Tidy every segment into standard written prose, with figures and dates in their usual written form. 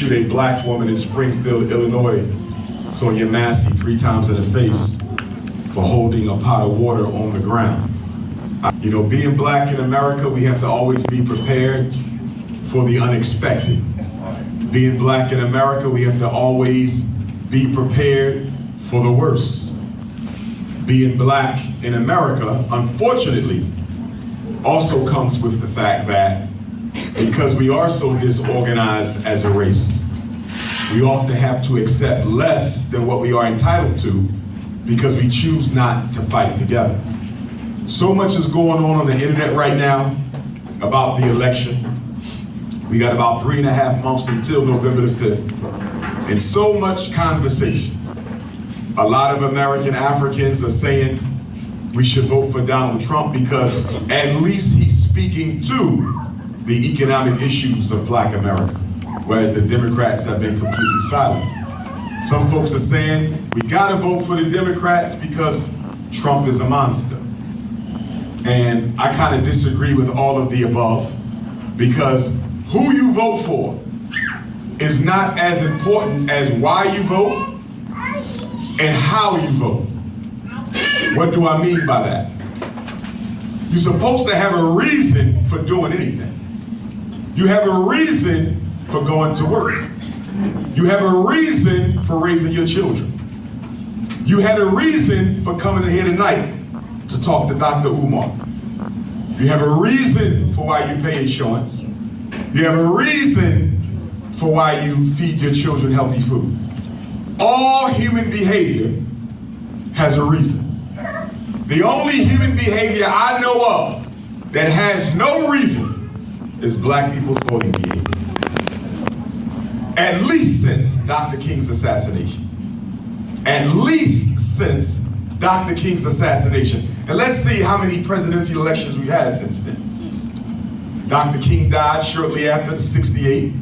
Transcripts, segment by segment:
shoot a black woman in Springfield, Illinois, Sonya Massey, 3 times in the face for holding a pot of water on the ground. You know, being black in America, we have to always be prepared for the unexpected. Being black in America, we have to always be prepared for the worst. Being black in America, unfortunately, also comes with the fact that because we are so disorganized as a race, we often have to accept less than what we are entitled to because we choose not to fight together. So much is going on the internet right now about the election. We got about 3.5 months until November the 5th, and so much conversation. A lot of American Africans are saying we should vote for Donald Trump because at least he's speaking to the economic issues of black America, whereas the Democrats have been completely silent. Some folks are saying we gotta vote for the Democrats because Trump is a monster. And I kind of disagree with all of the above, because who you vote for is not as important as why you vote and how you vote. What do I mean by that? You're supposed to have a reason for doing anything. You have a reason for going to work. You have a reason for raising your children. You had a reason for coming in here tonight to talk to Dr. Umar. You have a reason for why you pay insurance. You have a reason for why you feed your children healthy food. All human behavior has a reason. The only human behavior I know of that has no reason is black people's voting behavior. At least since Dr. King's assassination. At least since Dr. King's assassination. And let's see how many presidential elections we've had since then. Dr. King died shortly after, 68.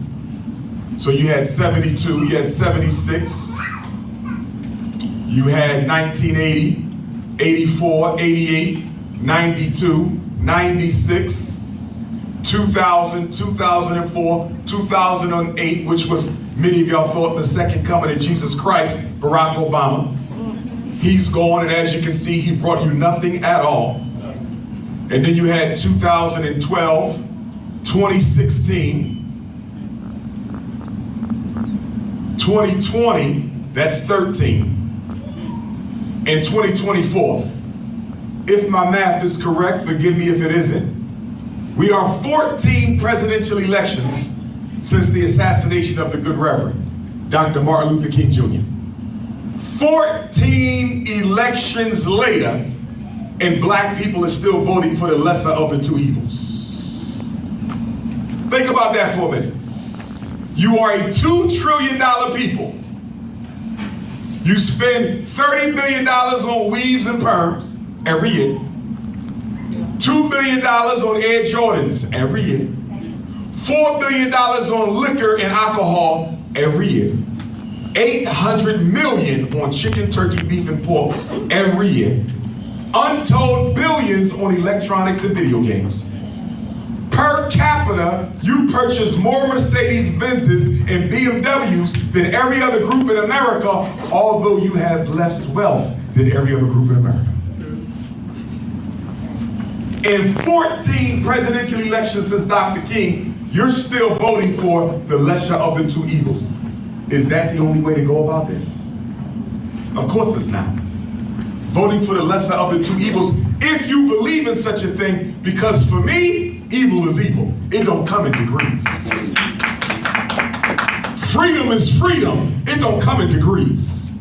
So you had 72, you had 76, you had 1980, 84, 88, 92, 96, 2000, 2004, 2008, which was, many of y'all thought, the second coming of Jesus Christ, Barack Obama. He's gone, and as you can see, he brought you nothing at all. And then you had 2012, 2016, 2020, that's 13, and 2024. If my math is correct, forgive me if it isn't. We are 14 presidential elections since the assassination of the good Reverend, Dr. Martin Luther King Jr. 14 elections later, and black people are still voting for the lesser of the two evils. Think about that for a minute. You are a $2 trillion people. You spend $30 billion on weaves and perms every year. $2 billion on Air Jordans every year. $4 billion on liquor and alcohol every year. $800 million on chicken, turkey, beef, and pork every year. Untold billions on electronics and video games. Per capita, you purchase more Mercedes-Benzes and BMWs than every other group in America, although you have less wealth than every other group in America. In 14 presidential elections since Dr. King, you're still voting for the lesser of the two evils. Is that the only way to go about this? Of course it's not. Voting for the lesser of the two evils, if you believe in such a thing, because for me, evil is evil. It don't come in degrees. Freedom is freedom. It don't come in degrees.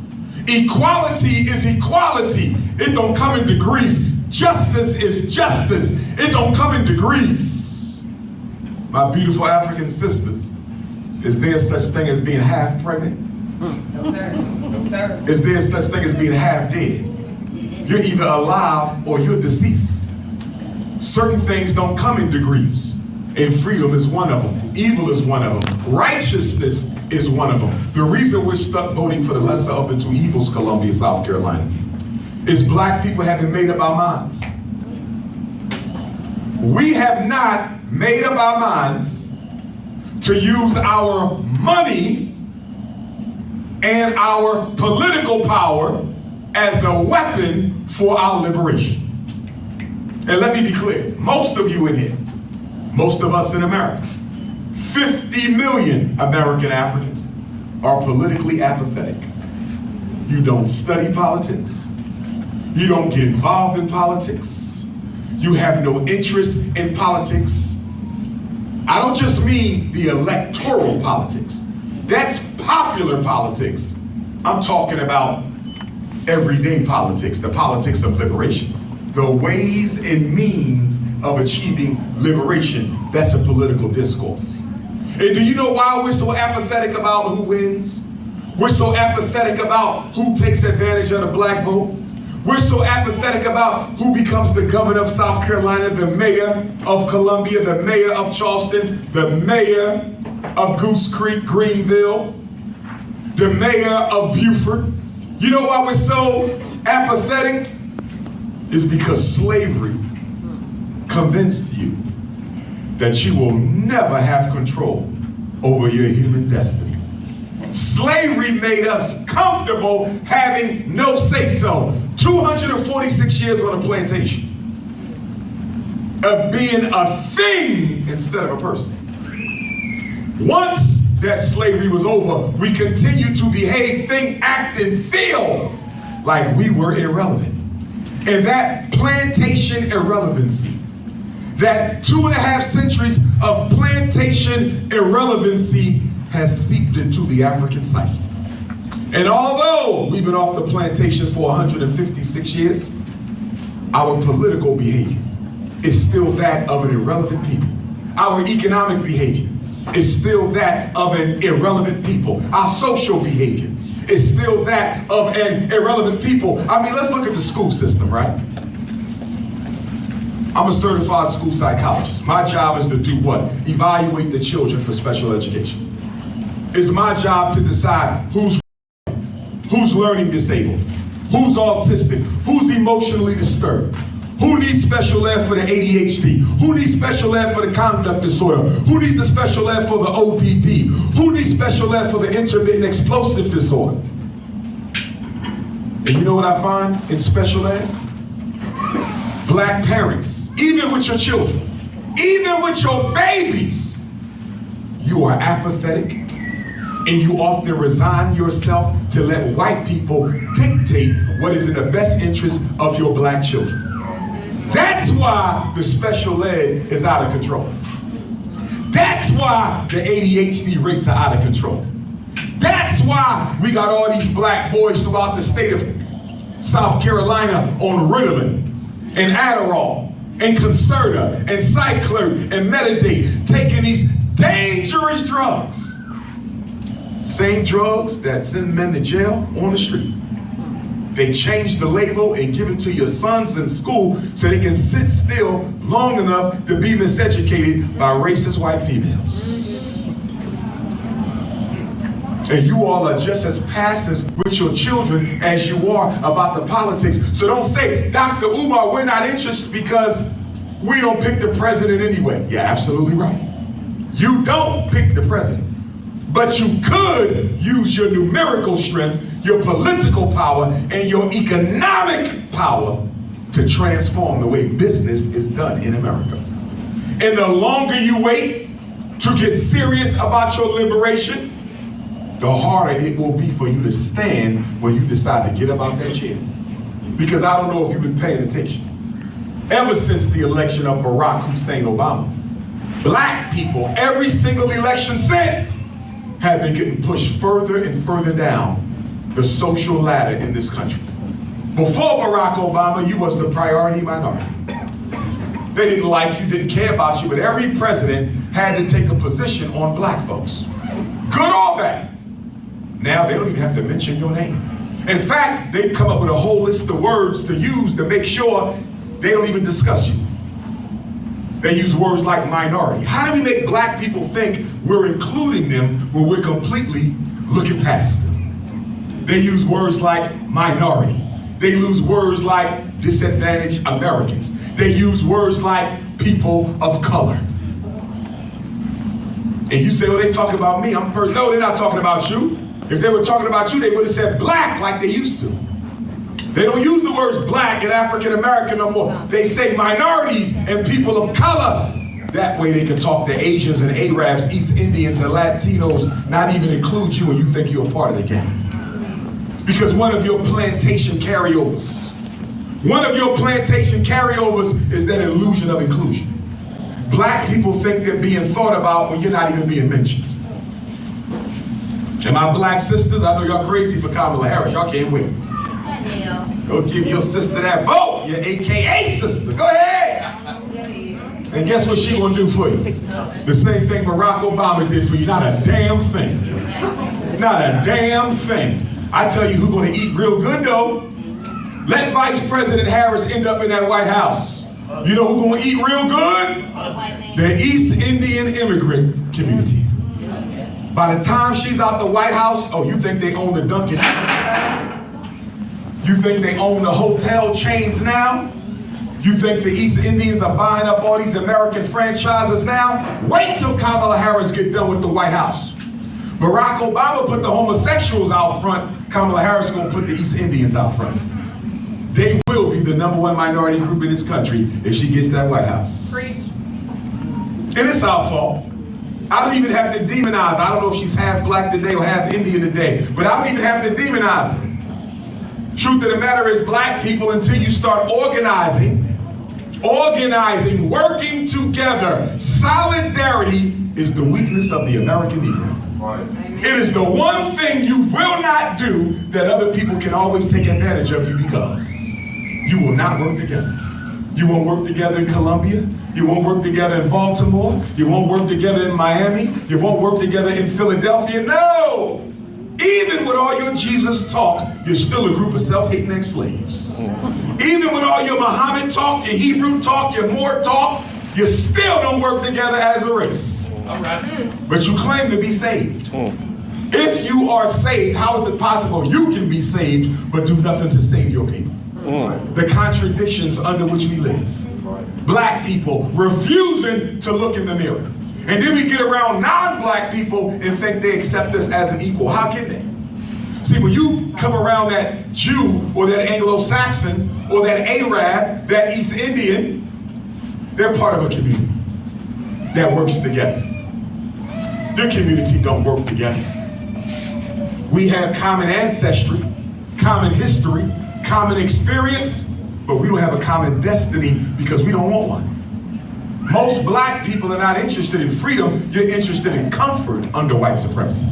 Equality is equality. It don't come in degrees. Justice is justice. It don't come in degrees. My beautiful African sisters, is there such thing as being half pregnant? No, sir. No, sir. Is there such thing as being half dead? You're either alive or you're deceased. Certain things don't come in degrees, and freedom is one of them. Evil is one of them. Righteousness is one of them. The reason we're stuck voting for the lesser of the two evils, Columbia, South Carolina, is black people haven't made up our minds. We have not made up our minds to use our money and our political power as a weapon for our liberation. And let me be clear, most of you in here, most of us in America, 50 million American Africans are politically apathetic. You don't study politics. You don't get involved in politics. You have no interest in politics. I don't just mean the electoral politics. That's popular politics. I'm talking about everyday politics, the politics of liberation. The ways and means of achieving liberation, that's a political discourse. And do you know why we're so apathetic about who wins? We're so apathetic about who takes advantage of the black vote. We're so apathetic about who becomes the governor of South Carolina, the mayor of Columbia, the mayor of Charleston, the mayor of Goose Creek, Greenville, the mayor of Beaufort. You know why we're so apathetic? It's because slavery convinced you that you will never have control over your human destiny. Slavery made us comfortable having no say-so. 246 years on a plantation of being a thing instead of a person. Once that slavery was over, we continued to behave, think, act, and feel like we were irrelevant. And that plantation irrelevancy, that 2.5 centuries of plantation irrelevancy has seeped into the African psyche. And although we've been off the plantation for 156 years, our political behavior is still that of an irrelevant people. Our economic behavior is still that of an irrelevant people. Our social behavior is still that of an irrelevant people. I mean, let's look at the school system, right? I'm a certified school psychologist. My job is to do what? Evaluate the children for special education. It's my job to decide who's learning disabled, who's autistic, who's emotionally disturbed, who needs special ed for the ADHD, who needs special ed for the conduct disorder, who needs the special ed for the ODD, who needs special ed for the intermittent explosive disorder. And you know what I find in special ed? Black parents, even with your children, even with your babies, you are apathetic, and you often resign yourself to let white people dictate what is in the best interest of your black children. That's why the special ed is out of control. That's why the ADHD rates are out of control. That's why we got all these black boys throughout the state of South Carolina on Ritalin and Adderall and Concerta and Cyclone and Meditate, taking these dangerous drugs. Same drugs that send men to jail on the street. They change the label and give it to your sons in school so they can sit still long enough to be miseducated by racist white females. And you all are just as passive with your children as you are about the politics. So don't say, Dr. Umar, we're not interested because we don't pick the president anyway. You're absolutely right. You don't pick the president. But you could use your numerical strength, your political power, and your economic power to transform the way business is done in America. And the longer you wait to get serious about your liberation, the harder it will be for you to stand when you decide to get up out that chair. Because I don't know if you've been paying attention. Ever since the election of Barack Hussein Obama, black people, every single election since, have been getting pushed further and further down the social ladder in this country. Before Barack Obama, you was the priority minority. They didn't like you, didn't care about you, but every president had to take a position on black folks. Good or bad. Now they don't even have to mention your name. In fact, they've come up with a whole list of words to use to make sure they don't even discuss you. They use words like minority. How do we make black people think we're including them when we're completely looking past them? They use words like minority. They use words like disadvantaged Americans. They use words like people of color. And you say, oh, they talking about me. I'm first. No, they're not talking about you. If they were talking about you, they would have said black like they used to. They don't use the words black and African American no more. They say minorities and people of color. That way they can talk to Asians and Arabs, East Indians and Latinos, not even include you and you think you're a part of the game. Because one of your plantation carryovers is that illusion of inclusion. Black people think they're being thought about when you're not even being mentioned. And my black sisters, I know y'all crazy for Kamala Harris. Y'all can't wait. Go give your sister that vote, your AKA sister. Go ahead. And guess what she gonna do for you? The same thing Barack Obama did for you. Not a damn thing. Not a damn thing. I tell you who's gonna eat real good though. Let Vice President Harris end up in that White House. You know who's gonna eat real good? The East Indian immigrant community. By the time she's out the White House, oh, you think they own the Dunkin'? You think they own the hotel chains now? You think the East Indians are buying up all these American franchises now? Wait till Kamala Harris get done with the White House. Barack Obama put the homosexuals out front. Kamala Harris gonna put the East Indians out front. They will be the #1 minority group in this country if she gets that White House. Preach. And it's our fault. I don't even have to demonize her. I don't know if she's half black today or half Indian today, but I don't even have to demonize her. Truth of the matter is, black people, until you start organizing, working together, solidarity is the weakness of the American Negro. It is the one thing you will not do that other people can always take advantage of you because you will not work together. You won't work together in Columbia. You won't work together in Baltimore. You won't work together in Miami. You won't work together in Philadelphia. No! Even with all your Jesus talk, you're still a group of self-hating ex-slaves. Even with all your Muhammad talk, your Hebrew talk, your Moor talk, you still don't work together as a race. All right. But you claim to be saved. If you are saved, how is it possible you can be saved but do nothing to save your people? The contradictions under which we live. Black people refusing to look in the mirror. And then we get around non-black people and think they accept us as an equal. How can they? See, when you come around that Jew or that Anglo-Saxon or that Arab, that East Indian, they're part of a community that works together. Their community don't work together. We have common ancestry, common history, common experience, but we don't have a common destiny because we don't want one. Most black people are not interested in freedom, you're interested in comfort under white supremacy.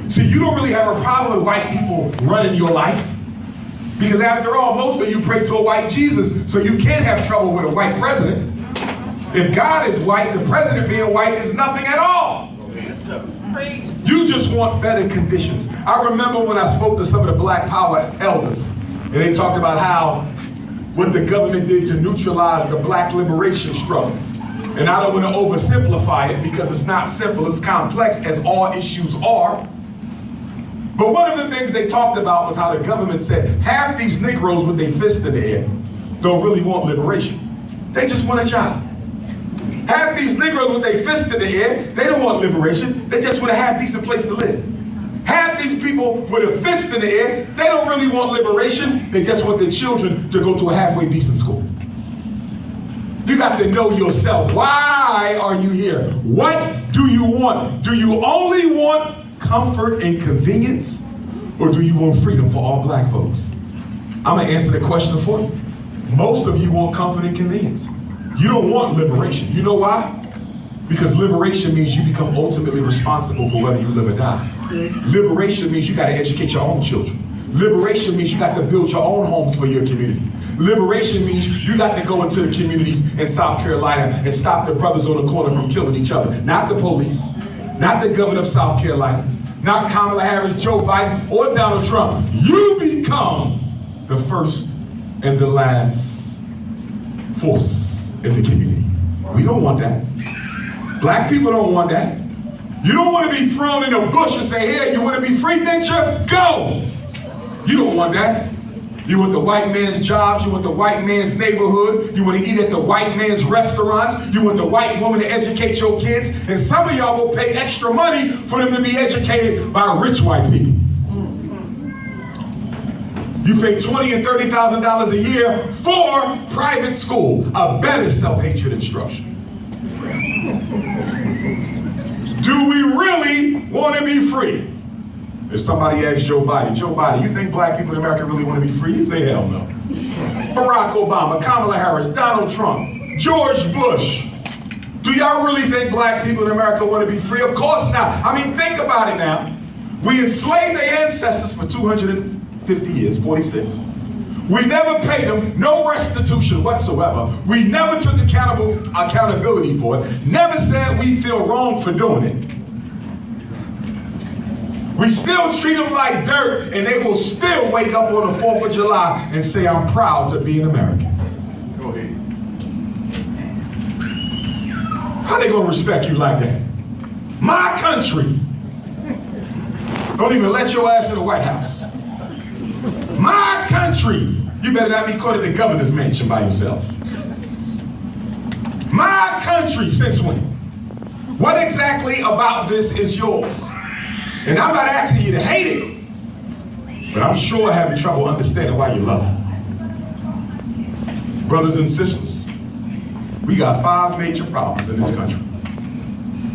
See, you don't really have a problem with white people running your life because after all, most of you pray to a white Jesus, so you can't have trouble with a white president. If God is white, the president being white is nothing at all. You just want better conditions. I remember when I spoke to some of the Black Power elders, and they talked about how what the government did to neutralize the black liberation struggle. And I don't want to oversimplify it because it's not simple, it's complex as all issues are. But one of the things they talked about was how the government said half these Negroes with their fists in the air don't really want liberation. They just want a job. Half these Negroes with their fists in the air, they don't want liberation, they just want a half decent place to live. Half these people with a fist in the air, they don't really want liberation, they just want their children to go to a halfway decent school. You got to know yourself. Why are you here? What do you want? Do you only want comfort and convenience, or do you want freedom for all black folks? I'm gonna answer the question for you. Most of you want comfort and convenience. You don't want liberation. You know why? Because liberation means you become ultimately responsible for whether you live or die. Liberation means you got to educate your own children. Liberation means you got to build your own homes for your community. Liberation means you got to go into the communities in South Carolina and stop the brothers on the corner from killing each other. Not the police, not the governor of South Carolina, not Kamala Harris, Joe Biden, or Donald Trump. You become the first and the last force in the community. We don't want that. Black people don't want that. You don't want to be thrown in a bush and say, hey, you want to be free, ninja? Go! You don't want that. You want the white man's jobs, you want the white man's neighborhood, you want to eat at the white man's restaurants, you want the white woman to educate your kids, and some of y'all will pay extra money for them to be educated by rich white people. You pay $20,000 and $30,000 a year for private school, a better self-hatred instruction. Do we really want to be free? If somebody asks Joe Biden, you think black people in America really want to be free? You say hell no. Barack Obama, Kamala Harris, Donald Trump, George Bush. Do y'all really think black people in America want to be free? Of course not. I mean, think about it now. We enslaved their ancestors for 250 years, 46. We never paid them no restitution whatsoever. We never took accountability for it. Never said we feel wrong for doing it. We still treat them like dirt, and they will still wake up on the 4th of July and say, I'm proud to be an American. Go ahead. How they gonna respect you like that? My country. Don't even let your ass in the White House. My country. You better not be caught at the governor's mansion by yourself. My country, since when? What exactly about this is yours? And I'm not asking you to hate it, but I'm sure having trouble understanding why you love it. Brothers and sisters, we got 5 major problems in this country.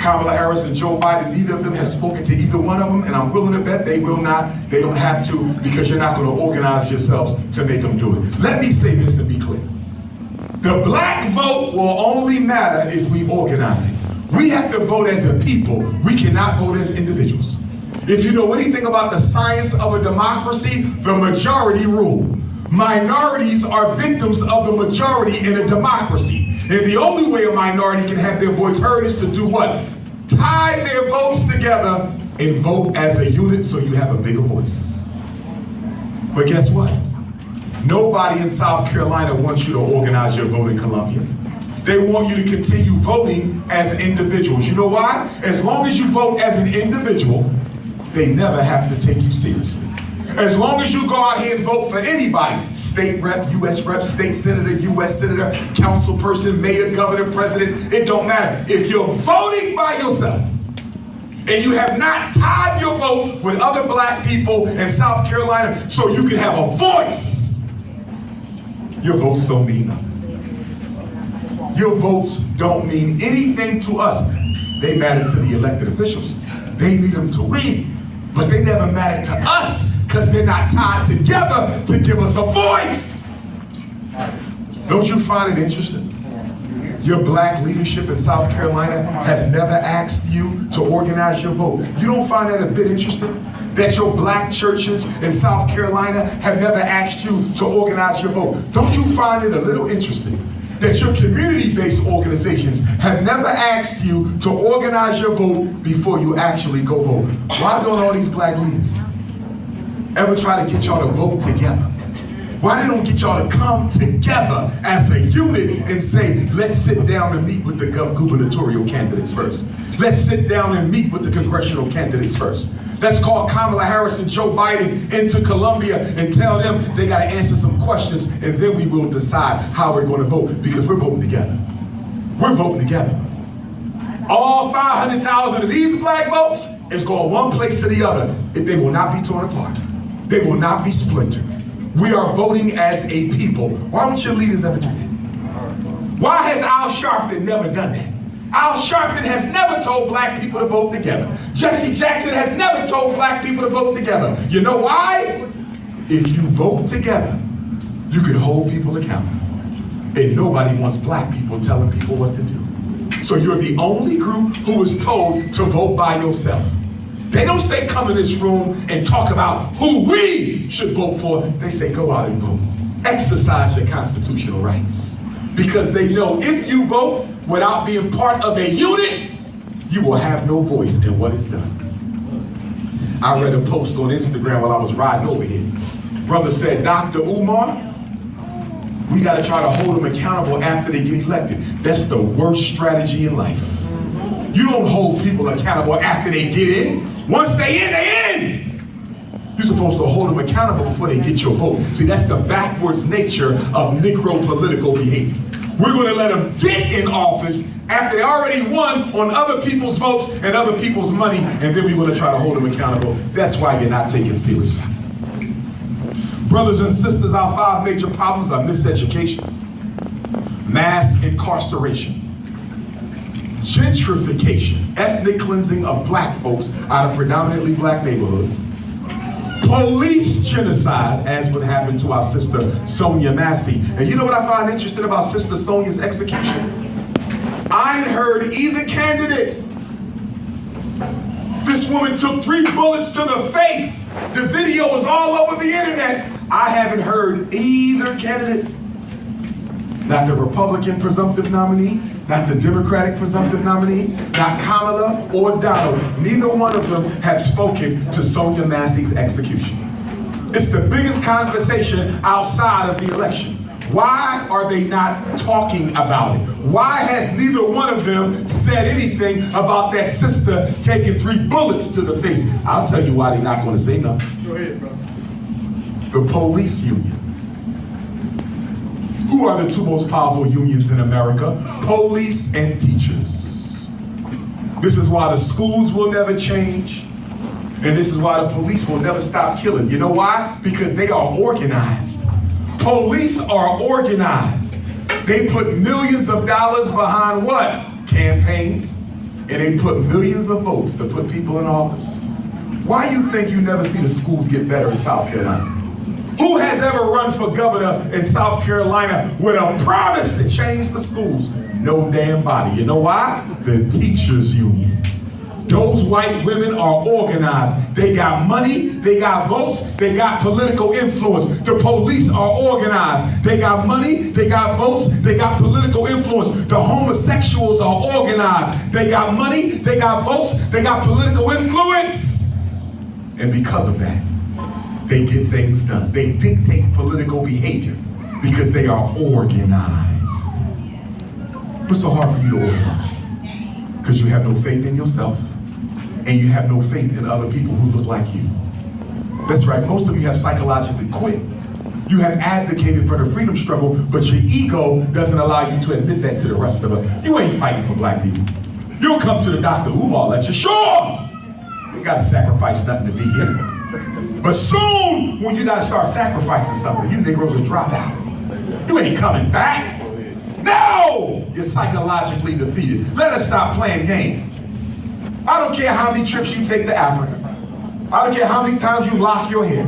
Kamala Harris and Joe Biden, neither of them have spoken to either one of them, and I'm willing to bet they will not. They don't have to, because you're not going to organize yourselves to make them do it. Let me say this and be clear. The black vote will only matter if we organize it. We have to vote as a people. We cannot vote as individuals. If you know anything about the science of a democracy, the majority rule. Minorities are victims of the majority in a democracy. And the only way a minority can have their voice heard is to do what? Tie their votes together and vote as a unit so you have a bigger voice. But guess what? Nobody in South Carolina wants you to organize your vote in Columbia. They want you to continue voting as individuals. You know why? As long as you vote as an individual, they never have to take you seriously. As long as you go out here and vote for anybody, state rep, U.S. rep, state senator, U.S. senator, council person, mayor, governor, president, it don't matter. If you're voting by yourself and you have not tied your vote with other black people in South Carolina so you can have a voice, your votes don't mean nothing. Your votes don't mean anything to us. They matter to the elected officials. They need them to win. But they never matter to us because they're not tied together to give us a voice. Don't you find it interesting? Your black leadership in South Carolina has never asked you to organize your vote. You don't find that a bit interesting? That your black churches in South Carolina have never asked you to organize your vote. Don't you find it a little interesting that your community-based organizations have never asked you to organize your vote before you actually go vote? Why don't all these black leaders ever try to get y'all to vote together? Why they don't get y'all to come together as a unit and say, let's sit down and meet with the gubernatorial candidates first. Let's sit down and meet with the congressional candidates first. Let's call Kamala Harris and Joe Biden into Columbia and tell them they got to answer some questions, and then we will decide how we're going to vote, because we're voting together. We're voting together. All 500,000 of these black votes is going one place or the other. They will not be torn apart. They will not be splintered. We are voting as a people. Why don't your leaders ever do that? Why has Al Sharpton never done that? Al Sharpton has never told black people to vote together. Jesse Jackson has never told black people to vote together. You know why? If you vote together, you can hold people accountable. And nobody wants black people telling people what to do. So you're the only group who is told to vote by yourself. They don't say come in this room and talk about who we should vote for. They say go out and vote. Exercise your constitutional rights. Because they know if you vote without being part of a unit, you will have no voice in what is done. I read a post on Instagram while I was riding over here. Brother said, Dr. Umar, we got to try to hold them accountable after they get elected. That's the worst strategy in life. You don't hold people accountable after they get in. Once they in, they in. You're supposed to hold them accountable before they get your vote. See, that's the backwards nature of Negro political behavior. We're going to let them get in office after they already won on other people's votes and other people's money, and then we want to try to hold them accountable. That's why you're not taken seriously. Brothers and sisters, our 5 major problems are miseducation, mass incarceration, gentrification, ethnic cleansing of black folks out of predominantly black neighborhoods, police genocide, as would happen to our sister Sonya Massey. And you know what I find interesting about Sister Sonya's execution? I ain't heard either candidate. This woman took 3 bullets to the face. The video is all over the internet. I haven't heard either candidate. Not the Republican presumptive nominee, not the Democratic presumptive nominee, not Kamala or Donald. Neither one of them have spoken to Sonya Massey's execution. It's the biggest conversation outside of the election. Why are they not talking about it? Why has neither one of them said anything about that sister taking 3 bullets to the face? I'll tell you why they're not going to say nothing. Go ahead, bro. The police union. Who are the 2 most powerful unions in America? Police and teachers. This is why the schools will never change. And this is why the police will never stop killing. You know why? Because they are organized. Police are organized. They put millions of dollars behind what? Campaigns. And they put millions of votes to put people in office. Why you think you never see the schools get better in South Carolina? Who has ever run for governor in South Carolina with a promise to change the schools? No damn body. You know why? The teachers union. Those white women are organized. They got money, they got votes, they got political influence. The police are organized. They got money, they got votes, they got political influence. The homosexuals are organized. They got money, they got votes, they got political influence. And because of that, they get things done. They dictate political behavior because they are organized. What's so hard for you to organize? Because you have no faith in yourself. And you have no faith in other people who look like you. That's right, most of you have psychologically quit. You have advocated for the freedom struggle, but your ego doesn't allow you to admit that to the rest of us. You ain't fighting for black people. You'll come to the Dr. Umar lecture, sure! You gotta sacrifice nothing to be here. But soon, when you gotta start sacrificing something, you Negroes will drop out. You ain't coming back. No! You're psychologically defeated. Let us stop playing games. I don't care how many trips you take to Africa. I don't care how many times you lock your hair.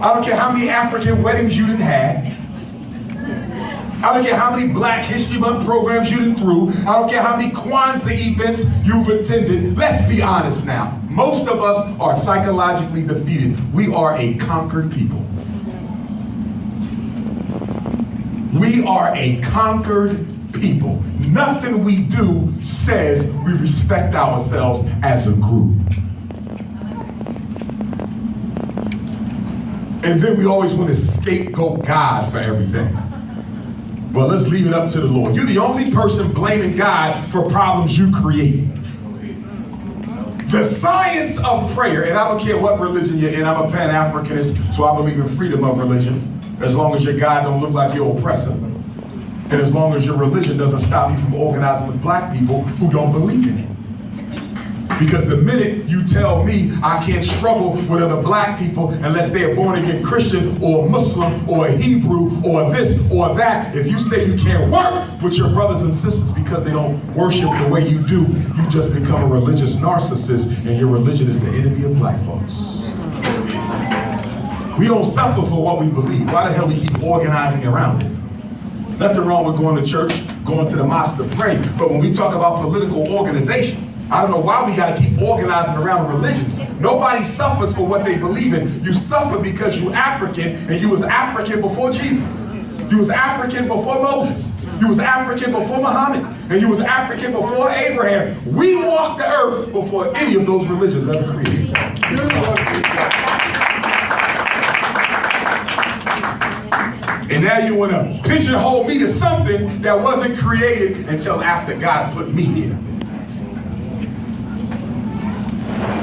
I don't care how many African weddings you didn't have. I don't care how many Black History Month programs you didn't through. I don't care how many Kwanzaa events you've attended. Let's be honest now. Most of us are psychologically defeated. We are a conquered people. We are a conquered people. Nothing we do says we respect ourselves as a group. And then we always want to scapegoat God for everything. Well, let's leave it up to the Lord. You're the only person blaming God for problems you create. The science of prayer, and I don't care what religion you're in, I'm a Pan-Africanist, so I believe in freedom of religion, as long as your God don't look like your oppressor. And as long as your religion doesn't stop you from organizing with black people who don't believe in it. Because the minute you tell me I can't struggle with other black people unless they are born again Christian or Muslim or a Hebrew or this or that, if you say you can't work with your brothers and sisters because they don't worship the way you do, you just become a religious narcissist, and your religion is the enemy of black folks. We don't suffer for what we believe. Why the hell we keep organizing around it? Nothing wrong with going to church, going to the mosque to pray, but when we talk about political organization, I don't know why we got to keep organizing around religions. Nobody suffers for what they believe in. You suffer because you're African, and you was African before Jesus. You was African before Moses. You was African before Muhammad. And you was African before Abraham. We walked the earth before any of those religions ever created. And now you want to pigeonhole me to something that wasn't created until after God put me here.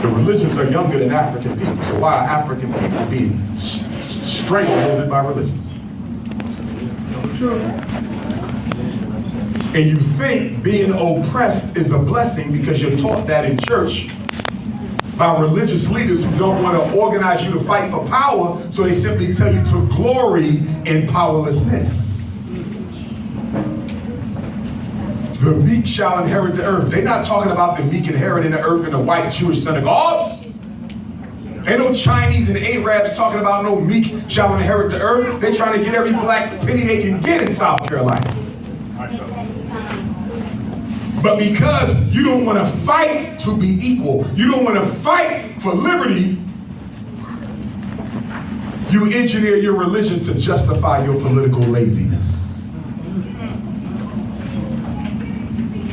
The religions are younger than African people, so why are African people being strangleholded by religions? And you think being oppressed is a blessing because you're taught that in church by religious leaders who don't want to organize you to fight for power, so they simply tell you to glory in powerlessness. The meek shall inherit the earth. They're not talking about the meek inheriting the earth in the white Jewish synagogues. Ain't no Chinese and Arabs talking about no meek shall inherit the earth. They're trying to get every black penny they can get in South Carolina. But because you don't want to fight to be equal, you don't want to fight for liberty, you engineer your religion to justify your political laziness.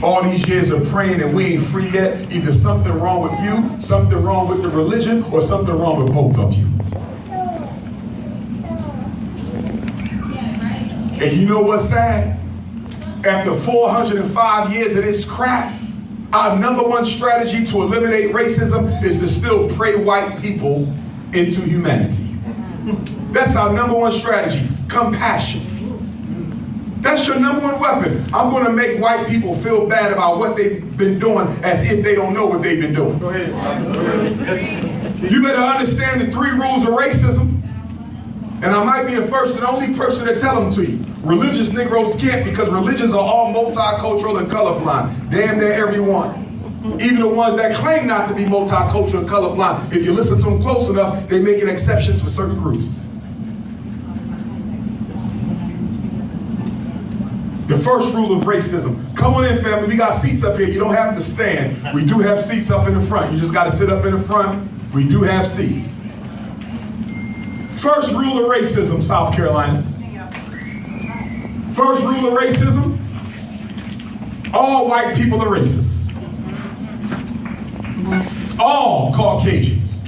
All these years of praying and we ain't free yet, either something wrong with you, something wrong with the religion, or something wrong with both of you. And you know what's sad? After 405 years of this crap, our number one strategy to eliminate racism is to still pray white people into humanity. That's our number one strategy, compassion. That's your number one weapon. I'm going to make white people feel bad about what they've been doing as if they don't know what they've been doing. Go ahead. You better understand the 3 rules of racism. And I might be the first and only person to tell them to you. Religious Negroes can't, because religions are all multicultural and colorblind. Damn near everyone. Even the ones that claim not to be multicultural and colorblind, if you listen to them close enough, they're making exceptions for certain groups. The first rule of racism. Come on in, family. We got seats up here. You don't have to stand. We do have seats up in the front. You just got to sit up in the front. We do have seats. First rule of racism, South Carolina. First rule of racism. All white people are racist. All Caucasians.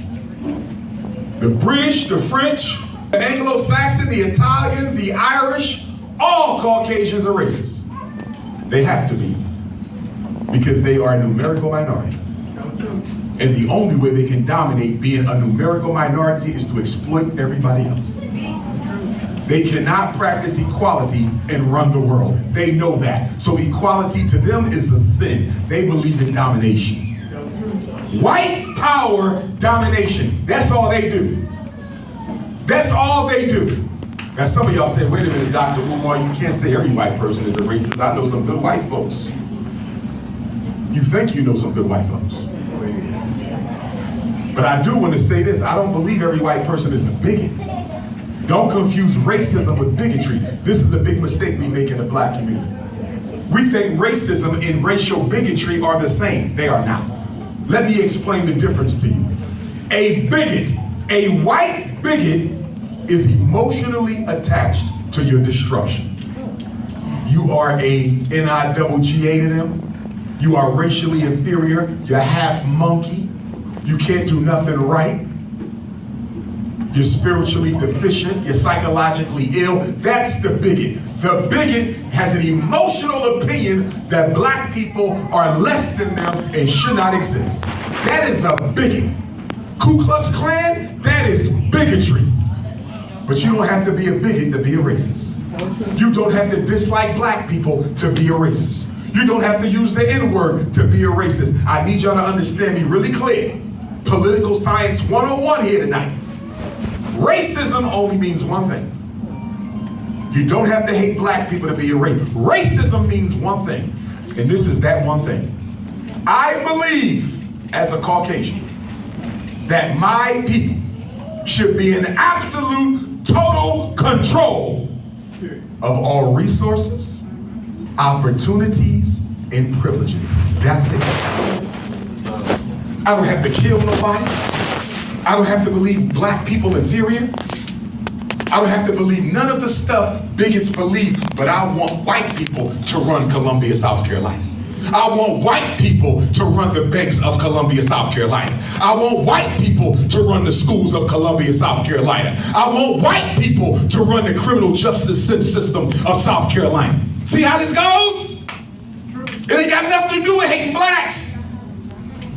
The British, the French, the Anglo-Saxon, the Italian, the Irish, all Caucasians are racist. They have to be, because they are a numerical minority. And the only way they can dominate being a numerical minority is to exploit everybody else. They cannot practice equality and run the world. They know that. So equality to them is a sin. They believe in domination. White power domination. That's all they do. That's all they do. Now some of y'all say, wait a minute, Dr. Umar, you can't say every white person is a racist. I know some good white folks. You think you know some good white folks. But I do want to say this, I don't believe every white person is a bigot. Don't confuse racism with bigotry. This is a big mistake we make in the black community. We think racism and racial bigotry are the same. They are not. Let me explain the difference to you. A bigot, a white bigot, is emotionally attached to your destruction. You are a N-I-double-G-A to them. You are racially inferior. You're half monkey. You can't do nothing right. You're spiritually deficient. You're psychologically ill. That's the bigot. The bigot has an emotional opinion that black people are less than them and should not exist. That is a bigot. Ku Klux Klan, that is bigotry. But you don't have to be a bigot to be a racist. You don't have to dislike black people to be a racist. You don't have to use the N-word to be a racist. I need y'all to understand me really clear. Political Science 101 here tonight. Racism only means one thing. You don't have to hate black people to be a racist. Racism means one thing, and this is that one thing. I believe, as a Caucasian, that my people should be in absolute, total control of all resources, opportunities, and privileges. That's it. I don't have to kill nobody. I don't have to believe black people inferior. I don't have to believe none of the stuff bigots believe, but I want white people to run Columbia, South Carolina. I want white people to run the banks of Columbia, South Carolina. I want white people to run the schools of Columbia, South Carolina. I want white people to run the criminal justice system of South Carolina. See how this goes? It ain't got nothing to do with hating blacks.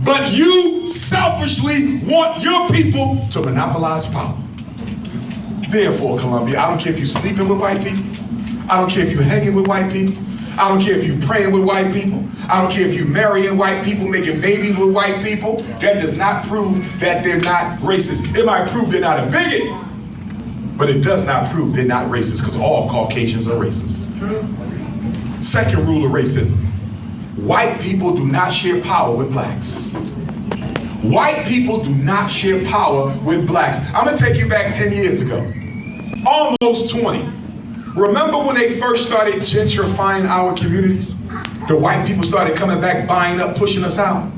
But you selfishly want your people to monopolize power. Therefore, Colombia, I don't care if you're sleeping with white people. I don't care if you're hanging with white people. I don't care if you're praying with white people. I don't care if you're marrying white people, making babies with white people. That does not prove that they're not racist. It might prove they're not a bigot, but it does not prove they're not racist, because all Caucasians are racist. Second rule of racism: white people do not share power with blacks. White people do not share power with blacks. I'm gonna take you back 10 years ago, almost 20. Remember when they first started gentrifying our communities? The white people started coming back, buying up, pushing us out,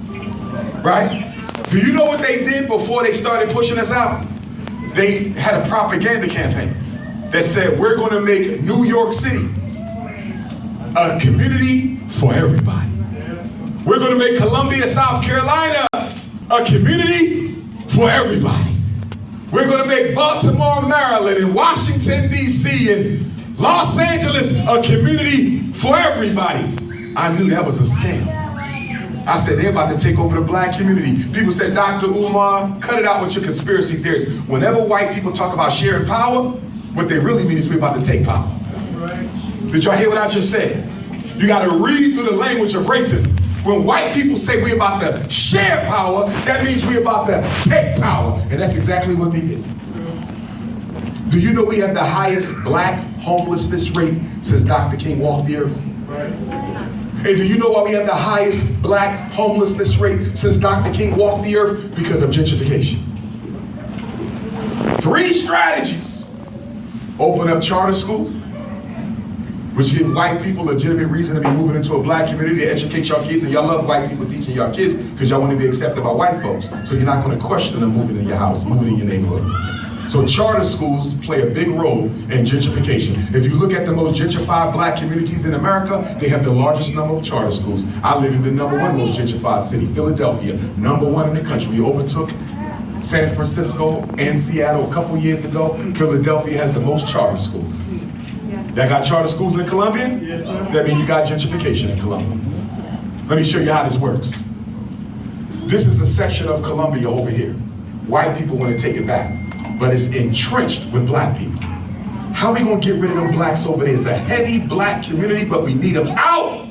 right? Do you know what they did before they started pushing us out? They had a propaganda campaign that said, we're gonna make New York City a community for everybody. We're gonna make Columbia, South Carolina a community for everybody. We're gonna make Baltimore, Maryland, and Washington, D.C., and Los Angeles a community for everybody. I knew that was a scam. I said, they're about to take over the black community. People said, Dr. Umar, cut it out with your conspiracy theories. Whenever white people talk about sharing power, what they really mean is we're about to take power. Did y'all hear what I just said? You gotta read through the language of racism. When white people say we're about to share power, that means we're about to take power. And that's exactly what they did. Do you know we have the highest black homelessness rate since Dr. King walked the earth? And do you know why we have the highest black homelessness rate since Dr. King walked the earth? Because of gentrification. 3 strategies: open up charter schools, which give white people legitimate reason to be moving into a black community to educate y'all kids, and y'all love white people teaching y'all kids because y'all want to be accepted by white folks. So you're not going to question them moving in your house, moving in your neighborhood. So charter schools play a big role in gentrification. If you look at the most gentrified black communities in America, they have the largest number of charter schools. I live in the #1 most gentrified city, Philadelphia, #1 in the country. We overtook San Francisco and Seattle a couple years ago. Philadelphia has the most charter schools. That got charter schools in Columbia? Yes, sir. That means you got gentrification in Columbia. Let me show you how this works. This is a section of Columbia over here. White people want to take it back, but it's entrenched with black people. How are we going to get rid of them blacks over there? It's a heavy black community, but we need them out.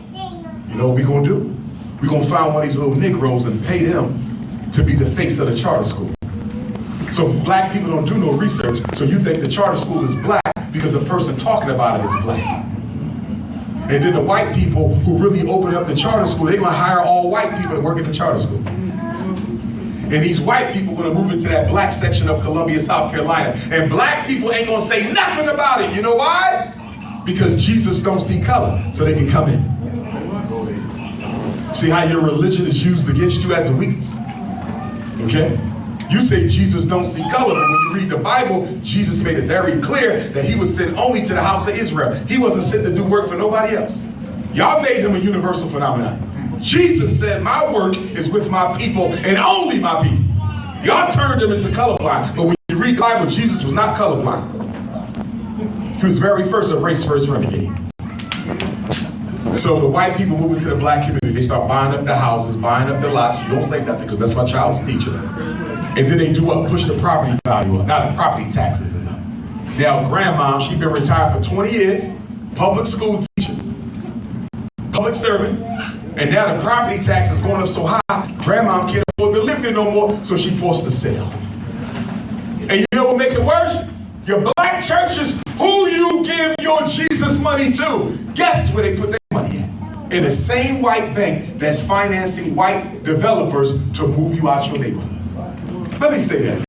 You know what we're going to do? We're going to find one of these little Negroes and pay them to be the face of the charter school. So black people don't do no research, so you think the charter school is black because the person talking about it is black. And then the white people who really open up the charter school, they're going to hire all white people to work at the charter school. And these white people are going to move into that black section of Columbia, South Carolina. And black people ain't going to say nothing about it. You know why? Because Jesus don't see color, so they can come in. See how your religion is used against you as a weakness? Okay? You say Jesus don't see color, but when you read the Bible, Jesus made it very clear that he was sent only to the house of Israel. He wasn't sent to do work for nobody else. Y'all made him a universal phenomenon. Jesus said, my work is with my people and only my people. Y'all turned him into colorblind, but when you read the Bible, Jesus was not colorblind. He was very first a race first renegade. So the white people move into the black community. They start buying up the houses, buying up the lots. You don't say nothing because that's my child's teacher. And then they do what? Push the property value up. Now the property taxes is up. Now grandma, she's been retired for 20 years, public school teacher, public servant, and now the property tax is going up so high, grandma can't afford to live there no more, so she forced to sell. And you know what makes it worse? Your black churches, who you give your Jesus money to, guess where they put their money at? In the same white bank that's financing white developers to move you out your neighborhood. Let me say that.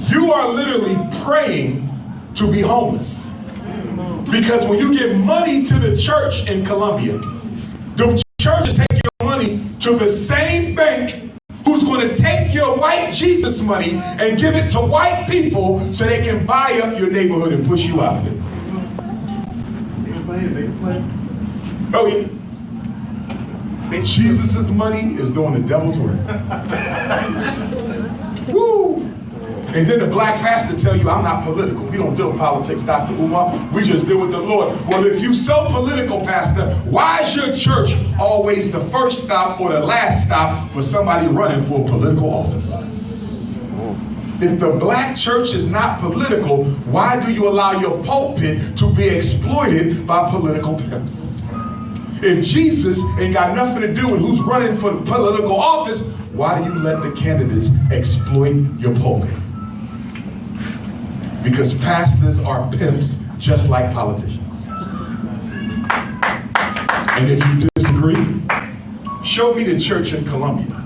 You are literally praying to be homeless. Because when you give money to the church in Columbia, the church is taking your money to the same bank who's going to take your white Jesus money and give it to white people so they can buy up your neighborhood and push you out of it. Oh yeah. Jesus' money is doing the devil's work. Woo! And then the black pastor tell you, I'm not political. We don't deal with politics, Dr. Umar. We just deal with the Lord. Well, if you so political, pastor, why is your church always the first stop or the last stop for somebody running for a political office? If the black church is not political, why do you allow your pulpit to be exploited by political pimps? If Jesus ain't got nothing to do with who's running for the political office, why do you let the candidates exploit your pulpit? Because pastors are pimps just like politicians. And if you disagree, show me the church in Colombia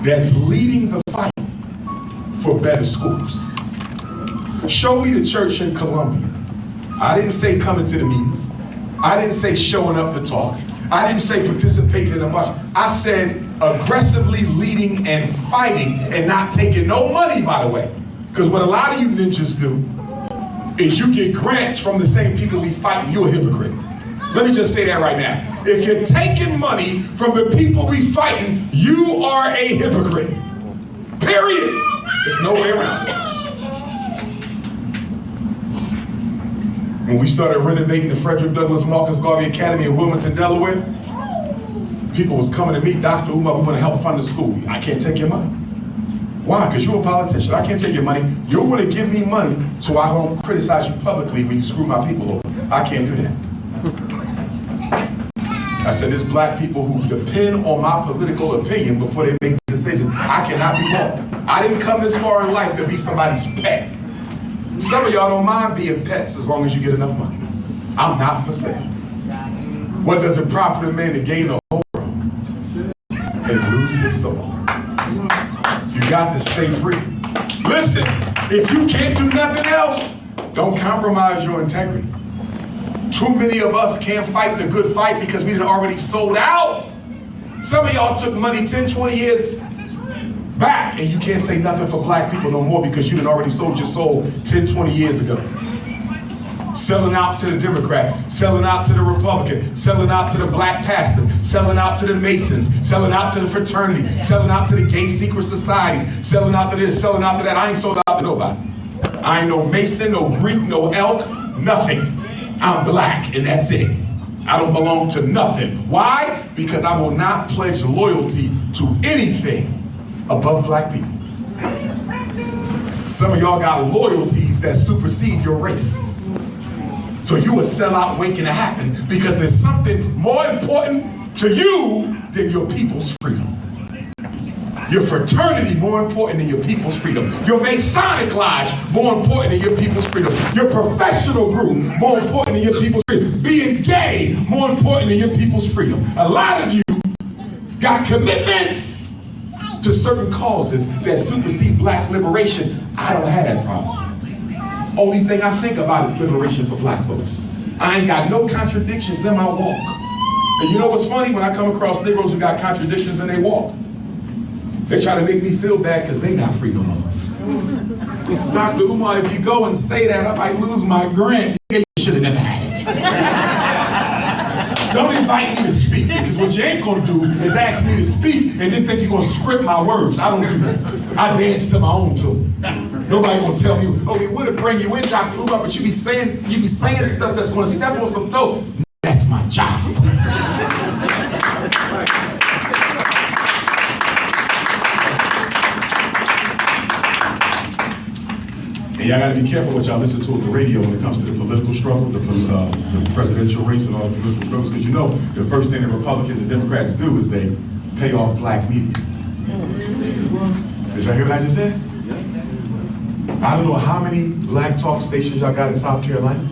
that's leading the fight for better schools. Show me the church in Colombia. I didn't say coming to the meetings. I didn't say showing up to talk. I didn't say participating in a march. I said aggressively leading and fighting and not taking no money, by the way. Because what a lot of you ninjas do is you get grants from the same people we fighting. You're a hypocrite. Let me just say that right now. If you're taking money from the people we fighting, you are a hypocrite. Period. There's no way around it. When we started renovating the Frederick Douglass Marcus Garvey Academy in Wilmington, Delaware, people was coming to me, Dr. Umar, we want to help fund the school. I can't take your money. Why? Because you're a politician. I can't take your money. You're going to give me money so I won't criticize you publicly when you screw my people over. I can't do that. I said, there's black people who depend on my political opinion before they make decisions. I cannot be bought. I didn't come this far in life to be somebody's pet. Some of y'all don't mind being pets as long as you get enough money. I'm not for sale. What does it profit a man to gain the whole world and lose his soul? You got to stay free. Listen, if you can't do nothing else, don't compromise your integrity. Too many of us can't fight the good fight because we done already sold out. Some of y'all took money 10, 20 years back, and you can't say nothing for black people no more because you had already sold your soul 10, 20 years ago. Selling out to the Democrats, selling out to the Republicans, selling out to the black pastors, selling out to the Masons, selling out to the fraternity, selling out to the gay secret societies, selling out to this, selling out to that. I ain't sold out to nobody. I ain't no Mason, no Greek, no elk, nothing. I'm black, and that's it. I don't belong to nothing. Why? Because I will not pledge loyalty to anything above black people. Some of y'all got loyalties that supersede your race. So you will sell out waiting to happen because there's something more important to you than your people's freedom. Your fraternity more important than your people's freedom. Your Masonic lodge more important than your people's freedom. Your professional group more important than your people's freedom. Being gay more important than your people's freedom. A lot of you got commitments to certain causes that supersede black liberation. I don't have that problem. Only thing I think about is liberation for black folks. I ain't got no contradictions in my walk. And you know what's funny? When I come across Negroes who got contradictions in their walk, they try to make me feel bad because they not free no more. Dr. Umar, if you go and say that, I might lose my grant. You should have never had it. Don't invite me to speak, because what you ain't gonna do is ask me to speak and then think you're gonna script my words. I don't do that. I dance to my own tune. Nobody gonna tell me, oh, we would have bring you in, Dr. Umar, but you be saying stuff that's gonna step on some toe. That's my job. And y'all gotta be careful what y'all listen to on the radio when it comes to the political struggle, the presidential race and all the political struggles, because you know the first thing that Republicans and Democrats do is they pay off black media. Did y'all hear what I just said? I don't know how many black talk stations y'all got in South Carolina.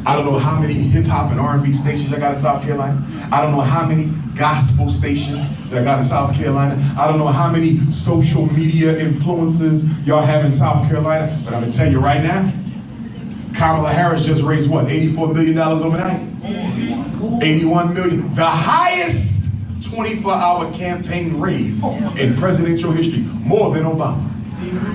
I don't know how many hip hop and R&B stations y'all got in South Carolina. I don't know how many gospel stations y'all got in South Carolina. I don't know how many social media influencers y'all have in South Carolina. But I'm gonna tell you right now, Kamala Harris just raised what, $84 million overnight? 81 million. The highest 24-hour campaign raise in presidential history, more than Obama.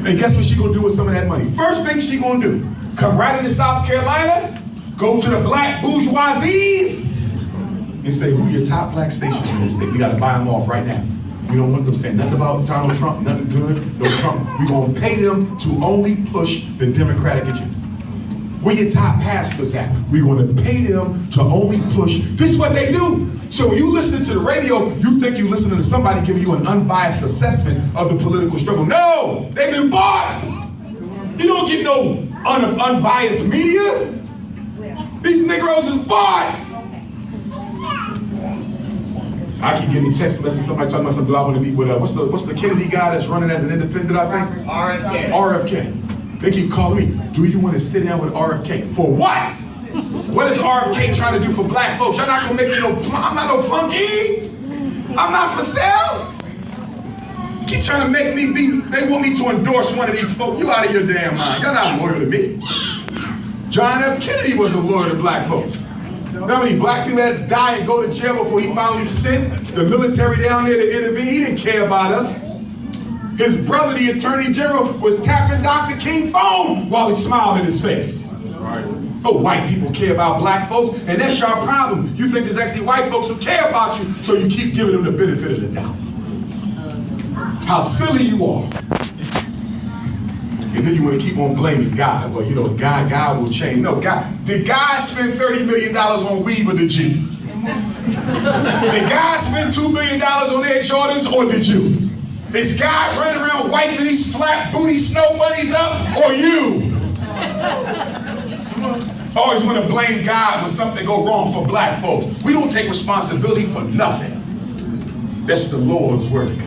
And guess what she gonna do with some of that money? First thing she gonna do, come right into South Carolina, go to the black bourgeoisies and say, who are your top black stations in this state? We gotta buy them off right now. We don't want them saying nothing about Donald Trump, nothing good, no Trump. We're going to pay them to only push the Democratic agenda. Where your top pastors at? We're going to pay them to only push. This is what they do. So when you listen to the radio, you think you're listening to somebody giving you an unbiased assessment of the political struggle. No, they've been bought. You don't get no unbiased media. These Negroes is bought. I keep getting text messages, somebody talking about something I want to meet with, what's the Kennedy guy that's running as an independent, I think? RFK. RFK. They keep calling me, do you want to sit down with RFK? For what? What is RFK trying to do for black folks? Y'all not gonna make me I'm not no flunky. I'm not for sale. Keep trying to make me be, they want me to endorse one of these folks. You out of your damn mind. Y'all not loyal to me. John F. Kennedy was a loyal to black folks. How many black people had to die and go to jail before he finally sent the military down there to intervene? He didn't care about us. His brother, the Attorney General, was tapping Dr. King's phone while he smiled in his face. Oh, white people care about black folks, and that's your problem. You think there's actually white folks who care about you, so you keep giving them the benefit of the doubt. How silly you are. And then you want to keep on blaming God. Well, you know, God will change. No, God, did God spend $30 million on weave or did you? Did God spend $2 million on Air Jordans or did you? Is God running around wiping these flat booty snow bunnies up or you? Always want to blame God when something go wrong for black folks. We don't take responsibility for nothing. That's the Lord's work.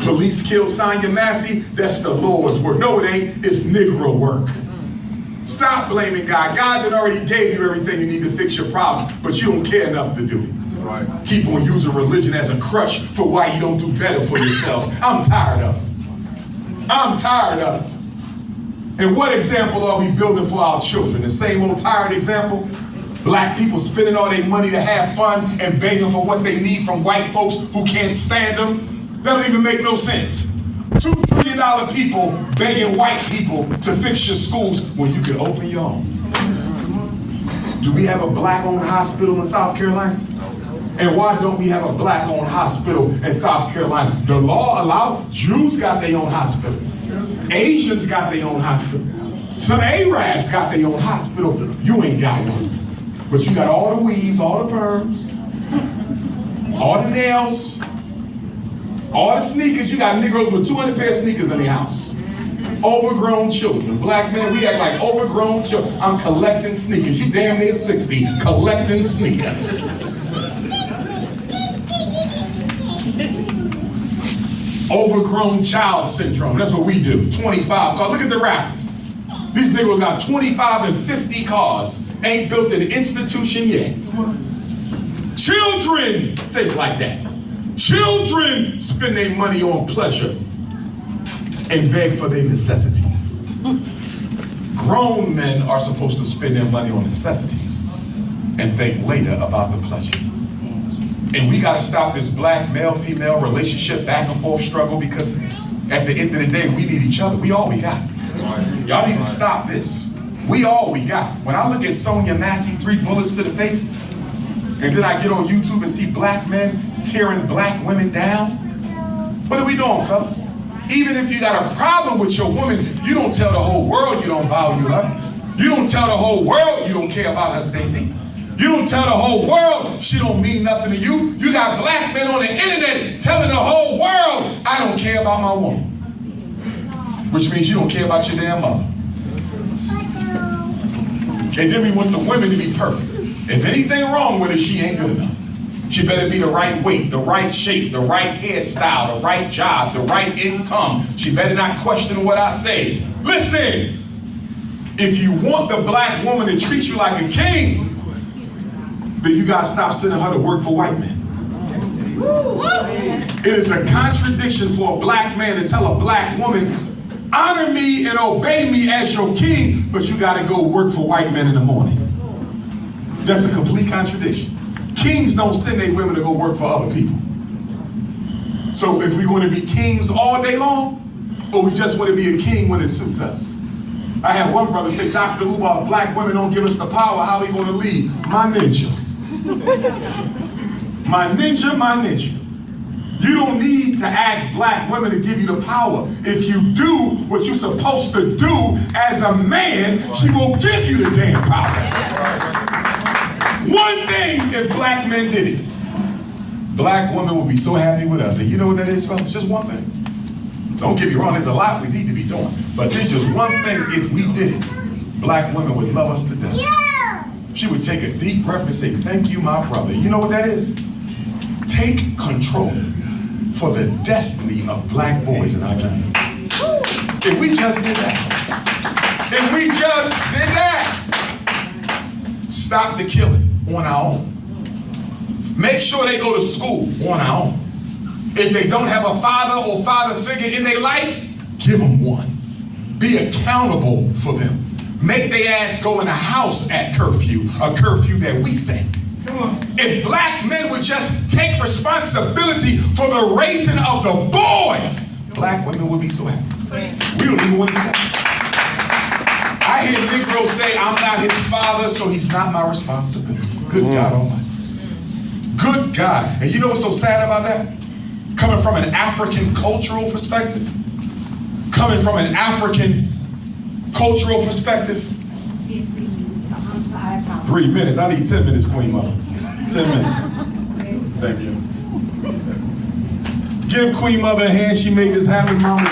Police killed Sonya Massey, that's the Lord's work. No, it ain't, it's Negro work. Stop blaming God. God that already gave you everything you need to fix your problems, but you don't care enough to do it. Right. Keep on using religion as a crutch for why you don't do better for yourselves. I'm tired of it. I'm tired of it. And what example are we building for our children? The same old tired example? Black people spending all their money to have fun and begging for what they need from white folks who can't stand them? That don't even make no sense. $2 trillion people begging white people to fix your schools when you can open your own. Do we have a black-owned hospital in South Carolina? And why don't we have a black-owned hospital in South Carolina? The law allowed, Jews got their own hospital. Asians got their own hospital. Some Arabs got their own hospital. You ain't got one. But you got all the weaves, all the perms, all the nails, all the sneakers. You got Negroes with 200 pair of sneakers in their house. Overgrown children. Black men, we act like overgrown children. I'm collecting sneakers. You damn near 60, collecting sneakers. Overgrown child syndrome. That's what we do. 25 cars. Look at the rappers. These niggas got 25 and 50 cars. Ain't built an institution yet. Children think like that. Children spend their money on pleasure and beg for their necessities. Grown men are supposed to spend their money on necessities and think later about the pleasure. And we gotta stop this black male-female relationship back and forth struggle, because at the end of the day, we need each other. We all we got. Y'all need to stop this. We all we got. When I look at Sonya Massey, 3 bullets to the face, and then I get on YouTube and see black men tearing black women down, what are we doing, fellas? Even if you got a problem with your woman, you don't tell the whole world you don't value her. You don't tell the whole world you don't care about her safety. You don't tell the whole world she don't mean nothing to you. You got black men on the internet telling the whole world, I don't care about my woman. Which means you don't care about your damn mother. And then we want the women to be perfect. If anything wrong with her, she ain't good enough. She better be the right weight, the right shape, the right hairstyle, the right job, the right income. She better not question what I say. Listen, if you want the black woman to treat you like a king, then you gotta stop sending her to work for white men. It is a contradiction for a black man to tell a black woman, honor me and obey me as your king, but you gotta go work for white men in the morning. That's a complete contradiction. Kings don't send their women to go work for other people. So if we're going to be kings all day long, or we just want to be a king when it suits us. I had one brother say, Dr. Umar, black women don't give us the power, how are we going to lead? My ninja. My ninja, my ninja. You don't need to ask black women to give you the power. If you do what you're supposed to do as a man, she will give you the damn power. One thing, if black men did it, black women will be so happy with us. And you know what that is, fellas? Just one thing. Don't get me wrong, there's a lot we need to be doing. But there's just one thing, if we did it, black women would love us to death. She would take a deep breath and say, thank you, my brother. You know what that is? Take control for the destiny of black boys in our communities. If we just did that. If we just did that. Stop the killing on our own. Make sure they go to school on our own. If they don't have a father or father figure in their life, give them one. Be accountable for them. Make their ass go in a house at curfew, a curfew that we set. If black men would just take responsibility for the raising of the boys, black women would be so happy. We don't even want to do that. I hear Negroes say, I'm not his father, so he's not my responsibility. Good God Almighty. Good God. And you know what's so sad about that? Coming from an African cultural perspective, coming from an African cultural perspective. 3 minutes. I need 10 minutes, Queen Mother. 10 minutes. Thank you. Give Queen Mother a hand. She made this happen, Mama G.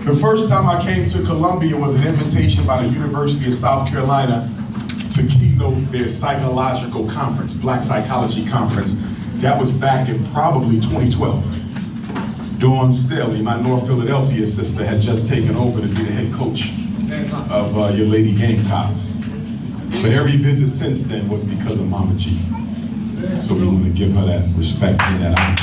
The first time I came to Columbia was an invitation by the University of South Carolina to keynote their psychological conference, Black Psychology Conference. That was back in probably 2012. Dawn Staley, my North Philadelphia sister, had just taken over to be the head coach of your Lady Gamecocks. But every visit since then was because of Mama G. So we want to give her that respect and that honor.